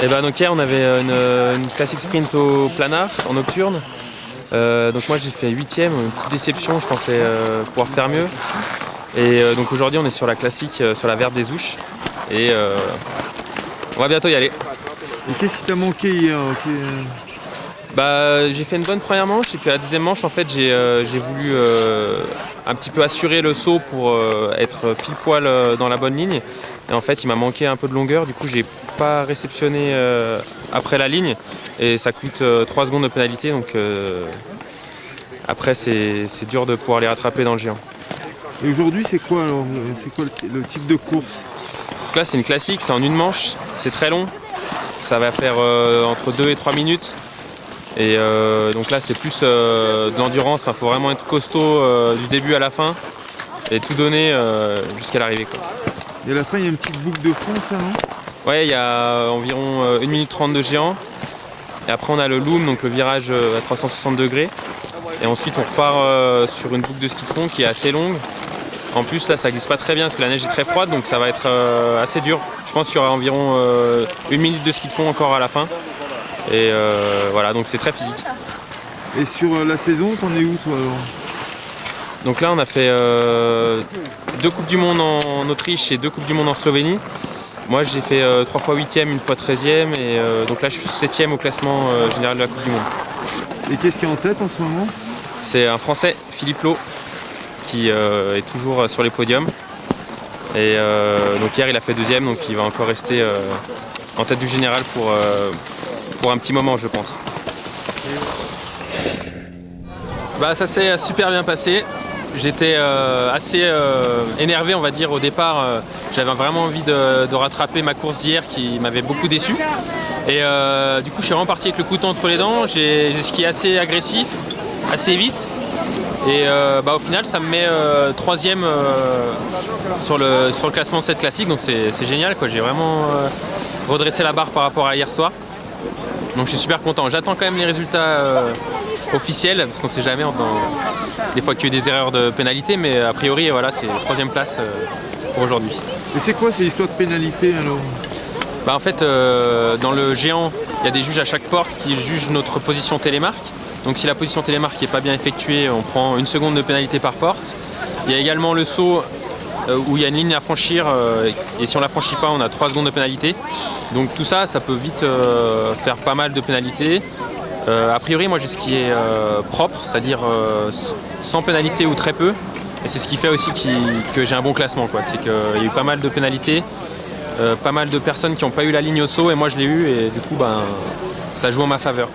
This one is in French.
Et ben donc hier on avait une classique sprint au planard en nocturne. Donc moi j'ai fait 8ème, une petite déception, je pensais pouvoir faire mieux. Et donc aujourd'hui on est sur la classique, sur la Verte des Ouches. Et on va bientôt y aller. Et qu'est-ce qui t'a manqué hier? Bah, j'ai fait une bonne première manche et puis à la deuxième manche en fait j'ai voulu un petit peu assurer le saut pour être pile poil dans la bonne ligne. Et en fait il m'a manqué un peu de longueur, du coup j'ai pas réceptionné après la ligne et ça coûte 3 secondes de pénalité, donc après c'est dur de pouvoir les rattraper dans le géant. Et aujourd'hui c'est quoi alors? C'est quoi le type de course? Donc là c'est une classique, c'est en une manche, c'est très long, ça va faire entre 2 et 3 minutes. Et donc là c'est plus de l'endurance, il faut vraiment être costaud du début à la fin et tout donner jusqu'à l'arrivée. Et à la fin il y a une petite boucle de fond, ça, non? Ouais, il y a environ 1 minute 30 de géant. Et après on a le loom, donc le virage à 360 degrés. Et ensuite on repart sur une boucle de ski de fond qui est assez longue. En plus là ça glisse pas très bien parce que la neige est très froide, donc ça va être assez dur. Je pense qu'il y aura environ 1 minute de ski de fond encore à la fin. Et voilà, donc c'est très physique. Et sur la saison, t'en es où toi alors? Donc là on a fait 2 Coupes du Monde en Autriche et 2 Coupes du Monde en Slovénie. Moi j'ai fait 3 fois 8ème, une fois 13ème et donc là je suis 7ème au classement général de la Coupe du Monde. Et qu'est-ce qui est en tête en ce moment? C'est un Français, Philippe Lowe, qui est toujours sur les podiums. Et donc hier il a fait 2ème, donc il va encore rester en tête du général pour un petit moment je pense. Bah, ça s'est super bien passé. J'étais assez énervé on va dire au départ. J'avais vraiment envie de rattraper ma course d'hier qui m'avait beaucoup déçu. Et du coup je suis reparti avec le couteau entre les dents. J'ai skié assez agressif, assez vite. Et au final ça me met 3ème sur le classement de cette classique. Donc c'est génial quoi. J'ai vraiment redressé la barre par rapport à hier soir. Donc je suis super content. J'attends quand même les résultats officiels parce qu'on ne sait jamais des fois qu'il y a eu des erreurs de pénalité, mais a priori voilà, c'est 3ème place pour aujourd'hui. Et c'est quoi ces histoires de pénalité alors? En fait dans le géant il y a des juges à chaque porte qui jugent notre position télémarque. Donc si la position télémarque n'est pas bien effectuée, on prend 1 seconde de pénalité par porte. Il y a également le saut où il y a une ligne à franchir et si on ne la franchit pas on a 3 secondes de pénalité. Donc tout ça, ça peut vite faire pas mal de pénalités. A priori moi j'ai skié propre, c'est-à-dire sans pénalité ou très peu. Et c'est ce qui fait aussi que j'ai un bon classement, quoi. C'est qu'il y a eu pas mal de pénalités, pas mal de personnes qui n'ont pas eu la ligne au saut et moi je l'ai eu et du coup ça joue en ma faveur.